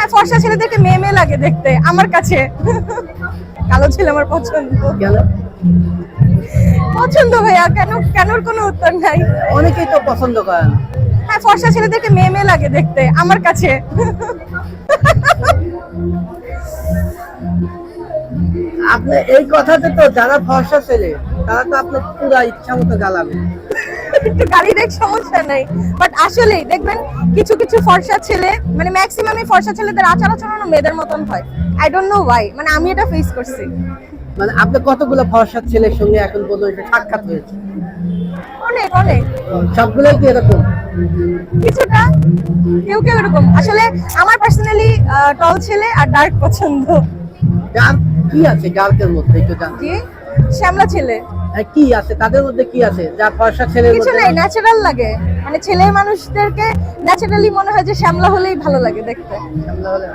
হ্যাঁ, ফর্সা ছেলেদেরকে মেয়ে মেয়ে লাগে দেখতে আমার কাছে। কালো ছেলে আমার পছন্দ। কেন? পছন্দ ভাইয়া, কেন কেনর কোনো উত্তর নাই। অনেকেই তো পছন্দ করে না। হ্যাঁ, ফর্সা ছেলেদেরকে মেয়ে মেয়ে লাগে দেখতে আমার কাছে। আপনি এই কথাতে তো যারা ফর্সা ছেলে তারা তো আপনার পুরা ইচ্ছা মতো গালাবে। একটু গাড়ির এক সমস্যা নাই, বাট আসলেই দেখবেন কিছু কিছু ফর্সা ছেলে, মানে ম্যাক্সিমামই ফর্সা ছেলেদের আচার আচরণও মেয়েদের মতন হয়। আই ডোন্ট নো ওয়াই, মানে আমি এটা ফেস করছি। মানে আপনি কতগুলো ফর্সা ছেলের সঙ্গে এখন পর্যন্ত সাক্ষাৎ হয়েছে? অনেক অনেক। সবগুলোই কি এরকম? কিছুটা, কেউ কেউ এরকম। আসলে আমার পার্সোনালি টল ছেলে আর ডার্ক পছন্দ। ডার্ক কি আছে ডার্কের মধ্যে একটু জানতে? কি শ্যামলা ছেলে? কি আছে তাদের মধ্যে, কি আছে যা ফর্সা ছেলের কিছু মধ্যে? নাই, ন্যাচারাল লাগে। মানে ছেলে মানুষদেরকে ন্যাচারালি মনে হয় যে শ্যামলা হলেই ভালো লাগে দেখতে। সামনে হলে